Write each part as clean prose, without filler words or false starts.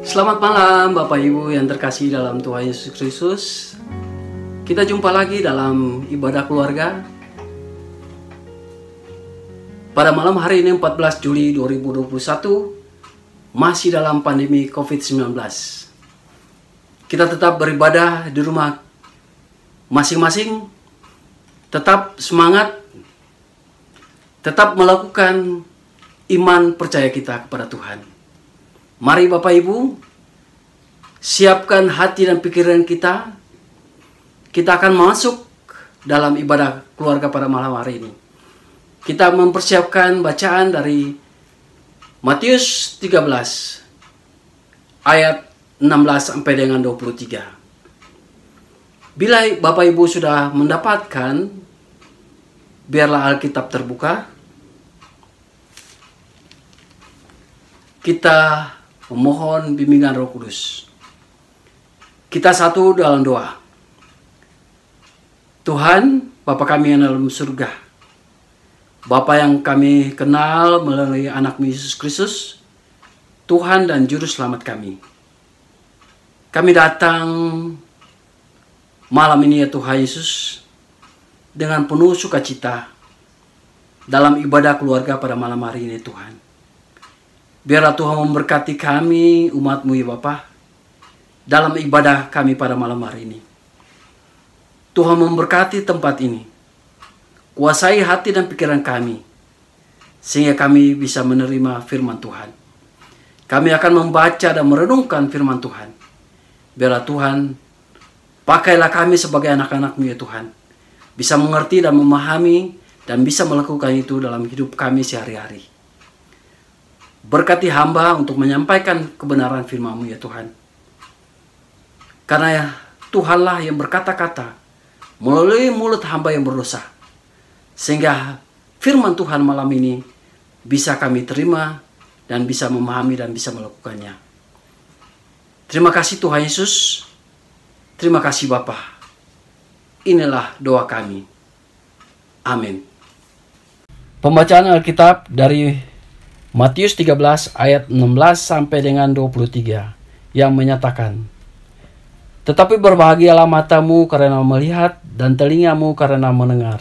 Selamat malam Bapak Ibu yang terkasih dalam Tuhan Yesus Kristus. Kita jumpa lagi dalam ibadah keluarga. Pada malam hari ini 14 Juli 2021, masih dalam pandemi COVID-19. Kita tetap beribadah di rumah masing-masing, tetap semangat, tetap melakukan iman percaya kita kepada Tuhan. Mari Bapak Ibu, siapkan hati dan pikiran kita. Kita akan masuk dalam ibadah keluarga pada malam hari ini. Kita mempersiapkan bacaan dari Matius 13 ayat 16 sampai dengan 23. Bila Bapak Ibu sudah mendapatkan, biarlah Alkitab terbuka. Kita memohon bimbingan Roh Kudus. Kita satu dalam doa. Tuhan, Bapa kami yang dalam surga, Bapa yang kami kenal melalui anak-Mu Yesus Kristus, Tuhan dan Juru Selamat kami. Kami datang malam ini ya Tuhan Yesus, dengan penuh sukacita dalam ibadah keluarga pada malam hari ini Tuhan. Biarlah Tuhan memberkati kami, umat-Mu ya Bapa, dalam ibadah kami pada malam hari ini. Tuhan memberkati tempat ini. Kuasai hati dan pikiran kami, sehingga kami bisa menerima firman Tuhan. Kami akan membaca dan merenungkan firman Tuhan. Biarlah Tuhan, pakailah kami sebagai anak-anak-Mu ya Tuhan, bisa mengerti dan memahami dan bisa melakukan itu dalam hidup kami sehari-hari. Berkati hamba untuk menyampaikan kebenaran firman-Mu ya Tuhan. Karena ya, Tuhanlah yang berkata-kata melalui mulut hamba yang berdosa. Sehingga firman Tuhan malam ini bisa kami terima dan bisa memahami dan bisa melakukannya. Terima kasih Tuhan Yesus. Terima kasih Bapa. Inilah doa kami. Amin. Pembacaan Alkitab dari Matius 13 ayat 16 sampai dengan 23 yang menyatakan, "Tetapi berbahagialah matamu karena melihat dan telingamu karena mendengar.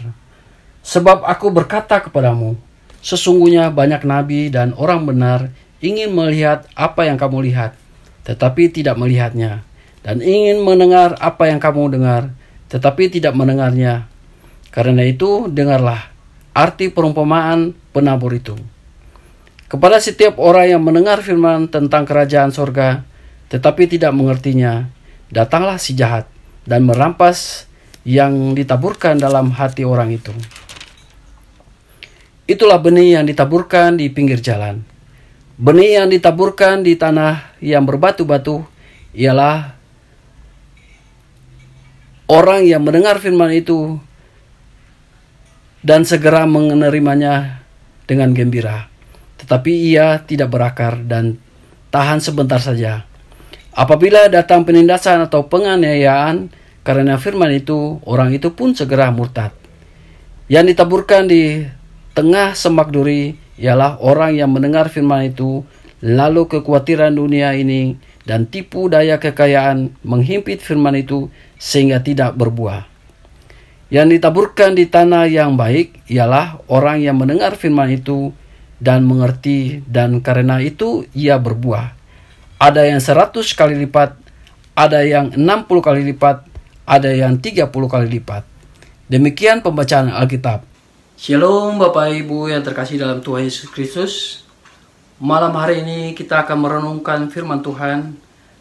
Sebab aku berkata kepadamu, sesungguhnya banyak nabi dan orang benar ingin melihat apa yang kamu lihat, tetapi tidak melihatnya, dan ingin mendengar apa yang kamu dengar, tetapi tidak mendengarnya. Karena itu dengarlah arti perumpamaan penabur itu. Kepada setiap orang yang mendengar firman tentang kerajaan sorga, tetapi tidak mengertinya, datanglah si jahat dan merampas yang ditaburkan dalam hati orang itu. Itulah benih yang ditaburkan di pinggir jalan. Benih yang ditaburkan di tanah yang berbatu-batu ialah orang yang mendengar firman itu dan segera menerimanya dengan gembira. Tetapi ia tidak berakar dan tahan sebentar saja. Apabila datang penindasan atau penganiayaan karena firman itu, orang itu pun segera murtad. Yang ditaburkan di tengah semak duri ialah orang yang mendengar firman itu, lalu kekhawatiran dunia ini dan tipu daya kekayaan menghimpit firman itu sehingga tidak berbuah. Yang ditaburkan di tanah yang baik ialah orang yang mendengar firman itu dan mengerti, dan karena itu ia berbuah. Ada yang 100 kali lipat, ada yang 60 kali lipat, ada yang 30 kali lipat. Demikian pembacaan Alkitab. Shalom Bapak Ibu yang terkasih dalam Tuhan Yesus Kristus. Malam hari ini kita akan merenungkan firman Tuhan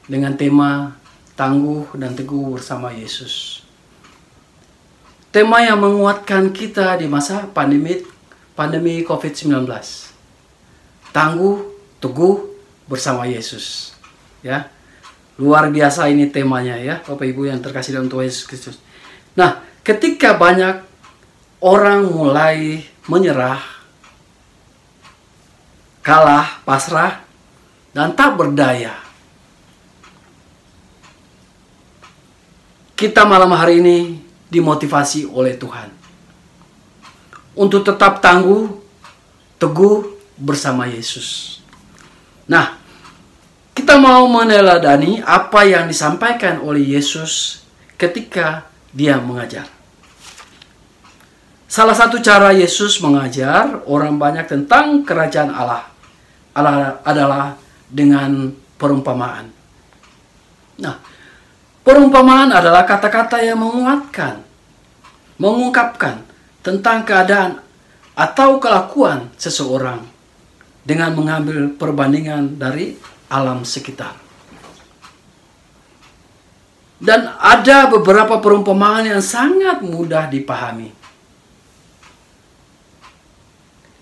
dengan tema tangguh dan teguh bersama Yesus. Tema yang menguatkan kita di masa pandemi COVID-19. Tangguh, teguh bersama Yesus. Ya. Luar biasa ini temanya ya, Bapak Ibu yang terkasih dalam Tuhan Yesus Kristus. Nah, ketika banyak orang mulai menyerah, kalah, pasrah, dan tak berdaya, kita malam hari ini dimotivasi oleh Tuhan untuk tetap tangguh, teguh bersama Yesus. Nah, kita mau meneladani apa yang disampaikan oleh Yesus ketika dia mengajar. Salah satu cara Yesus mengajar orang banyak tentang kerajaan Allah adalah dengan perumpamaan. Nah, perumpamaan adalah kata-kata yang menguatkan, mengungkapkan tentang keadaan atau kelakuan seseorang dengan mengambil perbandingan dari alam sekitar. Dan ada beberapa perumpamaan yang sangat mudah dipahami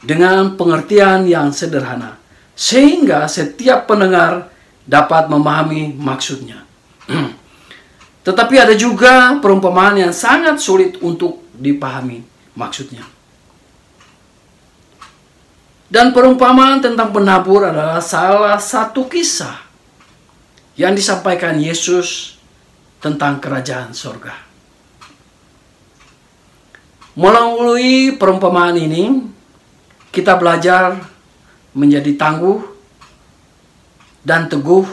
dengan pengertian yang sederhana, sehingga setiap pendengar dapat memahami maksudnya. Tetapi ada juga perumpamaan yang sangat sulit untuk dipahami maksudnya. Dan perumpamaan tentang penabur adalah salah satu kisah yang disampaikan Yesus tentang kerajaan surga. Melalui perumpamaan ini, kita belajar menjadi tangguh dan teguh.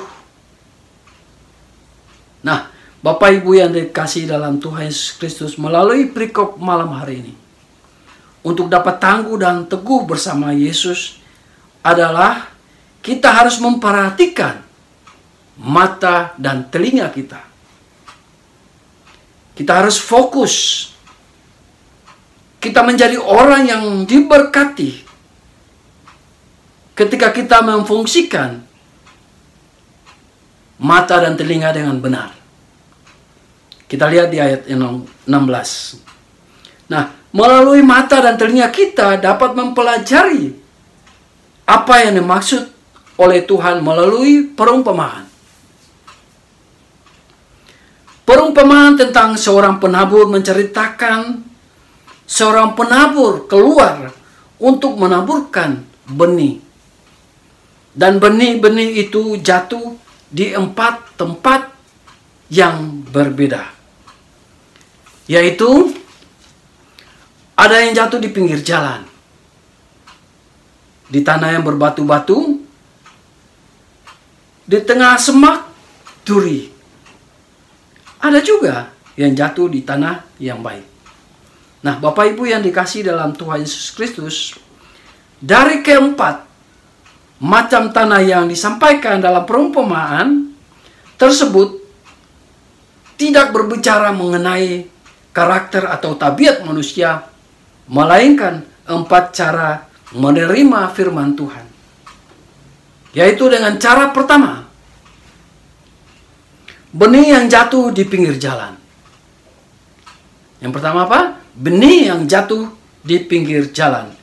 Nah, Bapak Ibu yang dikasihi dalam Tuhan Yesus Kristus, melalui perikop malam hari ini, untuk dapat tangguh dan teguh bersama Yesus adalah kita harus memperhatikan mata dan telinga kita. Kita harus fokus. Kita menjadi orang yang diberkati ketika kita memfungsikan mata dan telinga dengan benar. Kita lihat di ayat 16. Nah, melalui mata dan telinga kita dapat mempelajari apa yang dimaksud oleh Tuhan melalui perumpamaan. Perumpamaan tentang seorang penabur menceritakan seorang penabur keluar untuk menaburkan benih. Dan benih-benih itu jatuh di 4 tempat yang berbeda. Yaitu, ada yang jatuh di pinggir jalan, di tanah yang berbatu-batu, di tengah semak duri. Ada juga yang jatuh di tanah yang baik. Nah, Bapak Ibu yang dikasihi dalam Tuhan Yesus Kristus, dari keempat macam tanah yang disampaikan dalam perumpamaan tersebut tidak berbicara mengenai karakter atau tabiat manusia, melainkan 4 cara menerima firman Tuhan. Yaitu dengan cara pertama, benih yang jatuh di pinggir jalan. Yang pertama apa? Benih yang jatuh di pinggir jalan.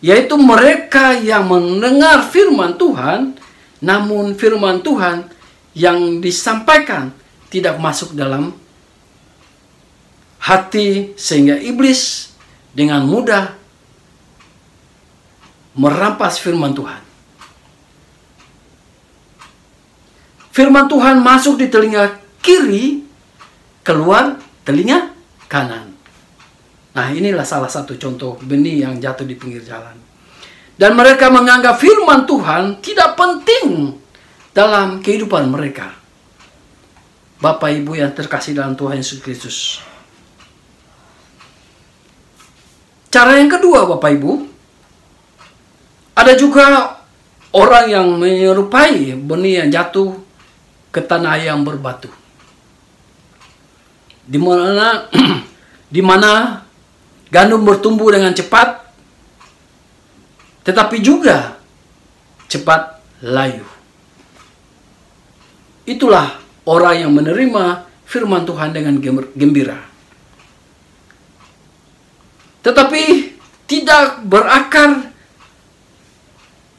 Yaitu mereka yang mendengar firman Tuhan, namun firman Tuhan yang disampaikan tidak masuk dalam hati, sehingga iblis dengan mudah merampas firman Tuhan. Firman Tuhan masuk di telinga kiri, keluar telinga kanan. Nah, inilah salah satu contoh benih yang jatuh di pinggir jalan. Dan mereka menganggap firman Tuhan tidak penting dalam kehidupan mereka. Bapak Ibu yang terkasih dalam Tuhan Yesus Kristus. Cara yang kedua, Bapak Ibu, ada juga orang yang menyerupai benih yang jatuh ke tanah yang berbatu. Di mana gandum bertumbuh dengan cepat, tetapi juga cepat layu. Itulah orang yang menerima firman Tuhan dengan gembira. Tetapi tidak berakar,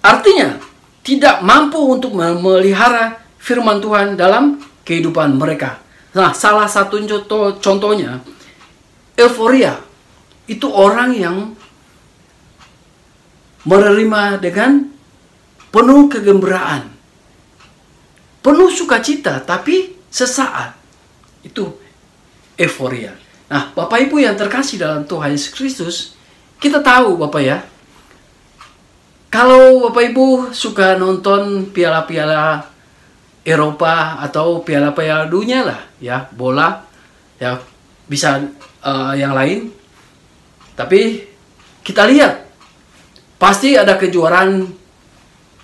artinya tidak mampu untuk memelihara firman Tuhan dalam kehidupan mereka. Nah, salah satu contohnya, euforia. Itu orang yang menerima dengan penuh kegembiraan, penuh sukacita, tapi sesaat. Itu euforia. Nah, Bapak Ibu yang terkasih dalam Tuhan Yesus Kristus, kita tahu Bapak ya, kalau Bapak Ibu suka nonton piala-piala Eropa atau piala-piala dunia lah ya, bola ya, bisa yang lain. Tapi kita lihat pasti ada kejuaraan,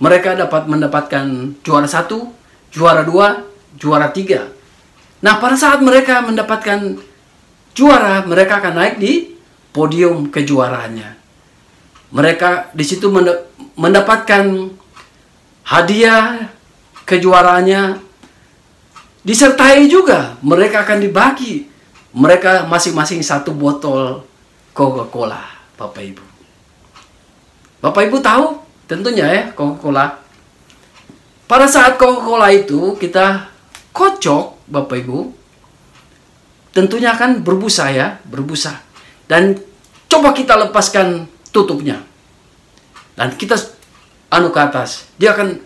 mereka dapat mendapatkan juara 1, juara 2, juara 3. Nah, pada saat mereka mendapatkan juara, mereka akan naik di podium kejuaraannya. Mereka di situ mendapatkan hadiah kejuaraannya, disertai juga mereka akan dibagi mereka masing-masing 1 botol Coca-Cola, Bapak Ibu. Bapak Ibu tahu tentunya ya Coca-Cola. Pada saat Coca-Cola itu kita kocok, Bapak Ibu, tentunya akan berbusa ya, berbusa. Dan coba kita lepaskan tutupnya. Dan kita ke atas. Dia akan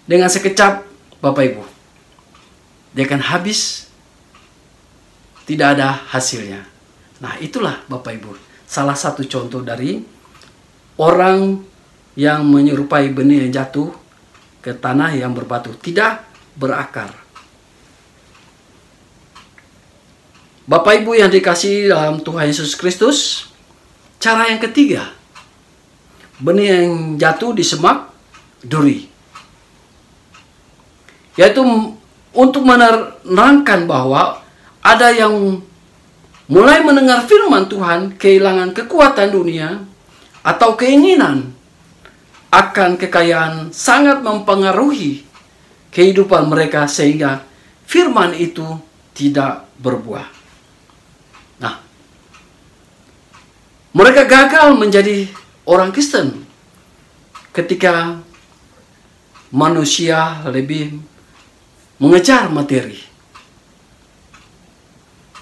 dengan sekejap, Bapak Ibu, dia akan habis, tidak ada hasilnya. Nah, itulah Bapak Ibu, salah satu contoh dari orang yang menyerupai benih yang jatuh ke tanah yang berbatu, tidak berakar. Bapak Ibu yang dikasihi dalam Tuhan Yesus Kristus, cara yang ketiga, benih yang jatuh di semak duri, yaitu untuk menerangkan bahwa ada yang mulai mendengar firman Tuhan, kehilangan kekuatan dunia atau keinginan akan kekayaan sangat mempengaruhi kehidupan mereka sehingga firman itu tidak berbuah. Nah, mereka gagal menjadi orang Kristen ketika manusia lebih mengejar materi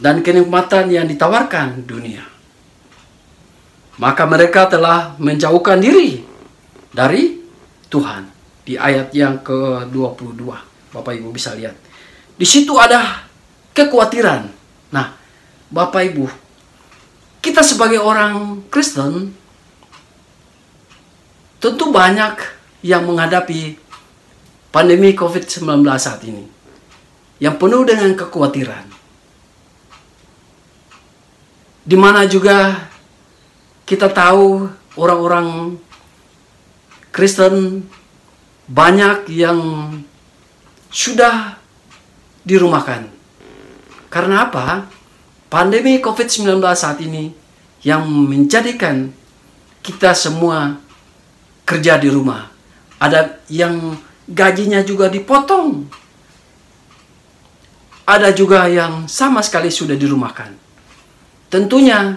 dan kenikmatan yang ditawarkan dunia. Maka mereka telah menjauhkan diri dari Tuhan. Di ayat yang ke-22, Bapak Ibu bisa lihat. Di situ ada kekhawatiran. Nah, Bapak Ibu, kita sebagai orang Kristen tentu banyak yang menghadapi pandemi COVID-19 saat ini, yang penuh dengan kekhawatiran. Di mana juga kita tahu orang-orang Kristen banyak yang sudah dirumahkan. Karena apa? Pandemi COVID-19 saat ini yang menjadikan kita semua kerja di rumah. Ada yang gajinya juga dipotong. Ada juga yang sama sekali sudah dirumahkan. Tentunya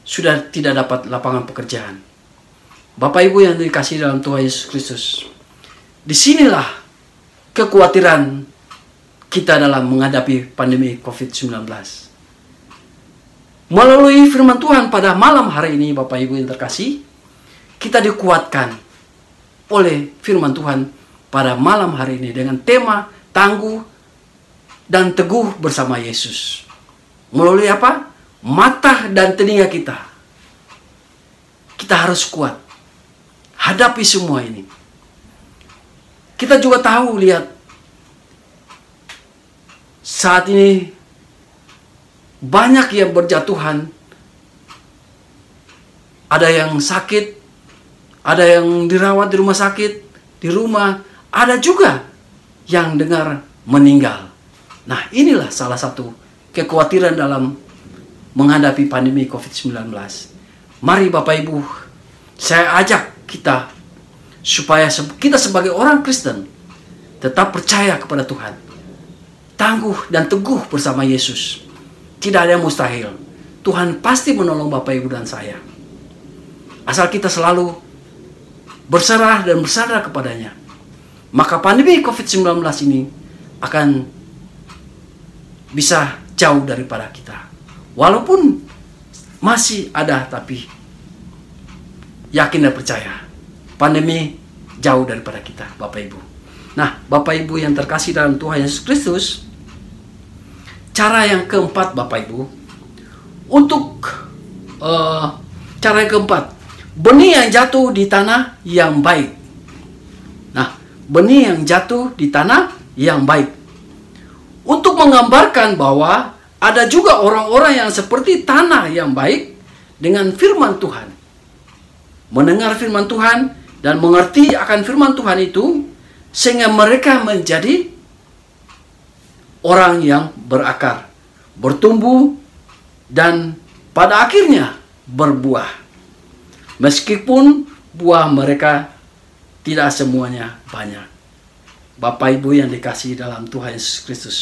sudah tidak dapat lapangan pekerjaan. Bapak Ibu yang dikasihi dalam Tuhan Yesus Kristus, disinilah kekhawatiran kita dalam menghadapi pandemi COVID-19. Melalui firman Tuhan pada malam hari ini, Bapak Ibu yang terkasih, kita dikuatkan oleh firman Tuhan pada malam hari ini dengan tema tangguh dan teguh bersama Yesus. Melalui apa? Mata dan telinga kita. Kita harus kuat hadapi semua ini. Kita juga tahu, lihat, saat ini banyak yang berjatuhan. Ada yang sakit, ada yang dirawat di rumah sakit, di rumah. Ada juga yang dengar meninggal. Nah, inilah salah satu kekhawatiran dalam menghadapi pandemi COVID-19. Mari Bapak Ibu, saya ajak kita supaya kita sebagai orang Kristen tetap percaya kepada Tuhan. Tangguh dan teguh bersama Yesus. Tidak ada yang mustahil. Tuhan pasti menolong Bapak Ibu dan saya. Asal kita selalu berserah dan bersandar kepadanya. Maka pandemi COVID-19 ini akan bisa jauh daripada kita. Walaupun masih ada, tapi yakin dan percaya, pandemi jauh daripada kita, Bapak Ibu. Nah, Bapak Ibu yang terkasih dalam Tuhan Yesus Kristus, cara yang keempat, Bapak Ibu, untuk cara yang keempat, benih yang jatuh di tanah yang baik. Nah, benih yang jatuh di tanah yang baik, untuk menggambarkan bahwa ada juga orang-orang yang seperti tanah yang baik dengan firman Tuhan, mendengar firman Tuhan dan mengerti akan firman Tuhan itu, sehingga mereka menjadi orang yang berakar, bertumbuh, dan pada akhirnya berbuah. Meskipun buah mereka tidak semuanya banyak. Bapak Ibu yang dikasihi dalam Tuhan Yesus Kristus,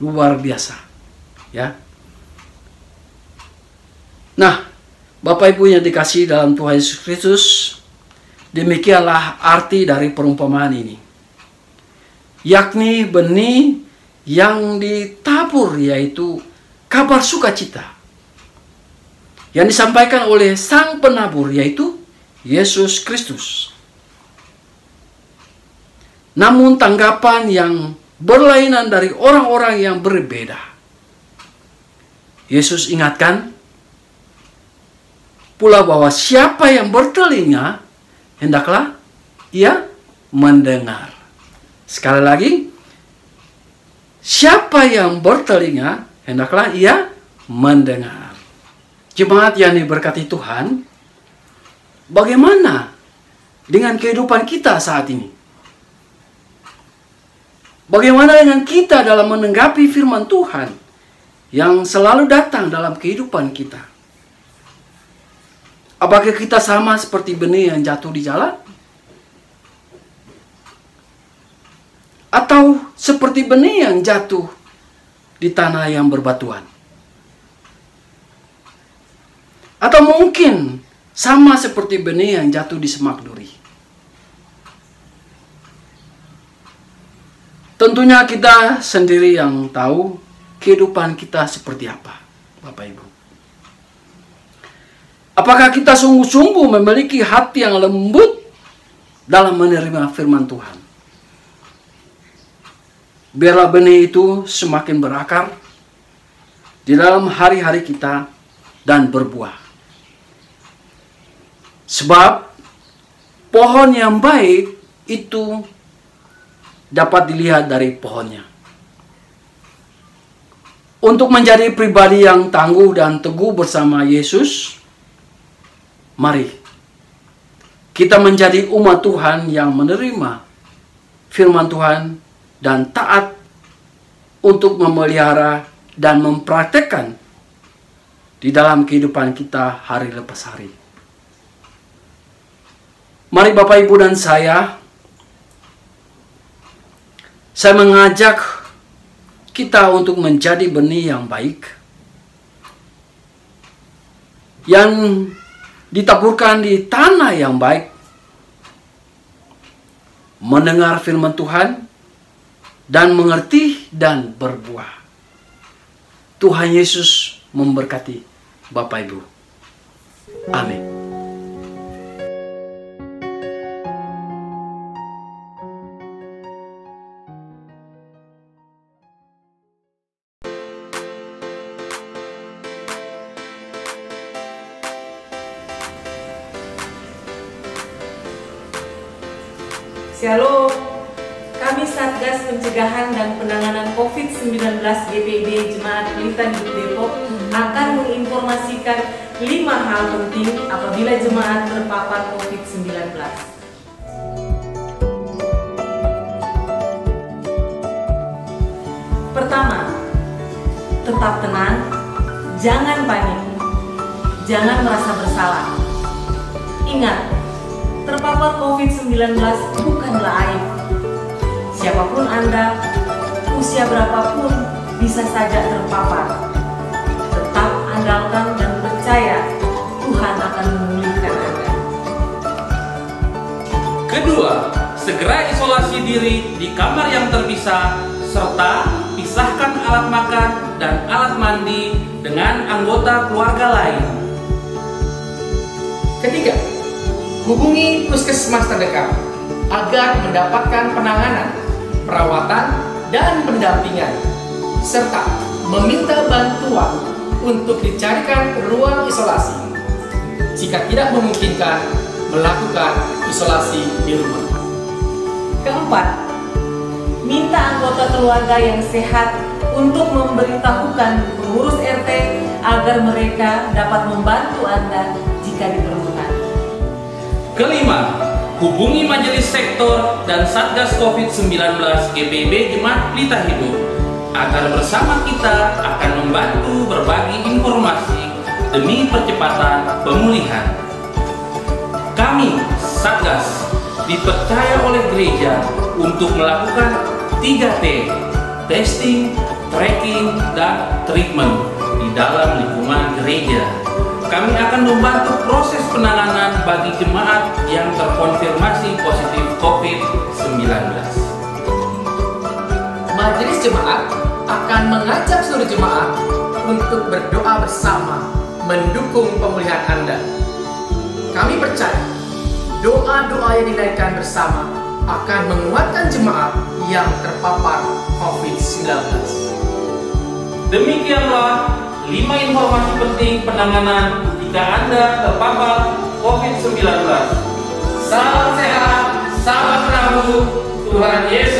luar biasa, ya. Nah, Bapak Ibu yang dikasihi dalam Tuhan Yesus Kristus, demikianlah arti dari perumpamaan ini, yakni benih yang ditabur, yaitu kabar sukacita yang disampaikan oleh sang penabur, yaitu Yesus Kristus. Namun tanggapan yang berlainan dari orang-orang yang berbeda. Yesus ingatkan pula bahwa siapa yang bertelinga, hendaklah ia mendengar. Sekali lagi, siapa yang bertelinga, hendaklah ia mendengar. Jemaat yang diberkati Tuhan, bagaimana dengan kehidupan kita saat ini? Bagaimana dengan kita dalam menanggapi firman Tuhan yang selalu datang dalam kehidupan kita? Apakah kita sama seperti benih yang jatuh di jalan? Atau seperti benih yang jatuh di tanah yang berbatuan? Atau mungkin sama seperti benih yang jatuh di semak duri? Tentunya kita sendiri yang tahu kehidupan kita seperti apa, Bapak Ibu. Apakah kita sungguh-sungguh memiliki hati yang lembut dalam menerima firman Tuhan? Biarlah benih itu semakin berakar di dalam hari-hari kita dan berbuah. Sebab pohon yang baik itu dapat dilihat dari pohonnya. Untuk menjadi pribadi yang tangguh dan teguh bersama Yesus, mari kita menjadi umat Tuhan yang menerima firman Tuhan dan taat untuk memelihara dan mempraktekkan di dalam kehidupan kita hari lepas hari. Mari Bapak Ibu dan saya mengajak kita untuk menjadi benih yang baik, yang ditaburkan di tanah yang baik, mendengar firman Tuhan, dan mengerti dan berbuah. Tuhan Yesus memberkati Bapak Ibu. Amin. Shalom, kami Satgas Pencegahan dan Penanganan COVID-19 GPIB Jemaat Pelita Hidup Depok akan menginformasikan 5 hal penting apabila jemaat terpapar COVID-19. Pertama, tetap tenang, jangan panik, jangan merasa bersalah. Ingat, terpapar COVID-19 bukanlah aib. Siapapun Anda, usia berapapun bisa saja terpapar. Tetap andalkan dan percaya Tuhan akan memulihkan Anda. Kedua, segera isolasi diri di kamar yang terpisah serta pisahkan alat makan dan alat mandi dengan anggota keluarga lain. Ketiga, hubungi puskesmas terdekat agar mendapatkan penanganan, perawatan, dan pendampingan, serta meminta bantuan untuk dicarikan ruang isolasi. Jika tidak memungkinkan, melakukan isolasi di rumah. Keempat, minta anggota keluarga yang sehat untuk memberitahukan pengurus RT agar mereka dapat membantu Anda jika diperlukan. Kelima, hubungi Majelis Sektor dan Satgas COVID-19 GPIB Jemaat Pelita Hidup agar bersama kita akan membantu berbagi informasi demi percepatan pemulihan. Kami, Satgas, dipercaya oleh gereja untuk melakukan 3T, testing, tracking, dan treatment di dalam lingkungan gereja. Kami akan membantu proses penanganan bagi jemaat yang terkonfirmasi positif COVID-19. Majelis jemaat akan mengajak seluruh jemaat untuk berdoa bersama mendukung pemulihan Anda. Kami percaya doa-doa yang dinaikkan bersama akan menguatkan jemaat yang terpapar COVID-19. Demikianlah 5 informasi penting penanganan jika Anda terpapar COVID-19. Salam sehat, salam Rabu, Tuhan Yesus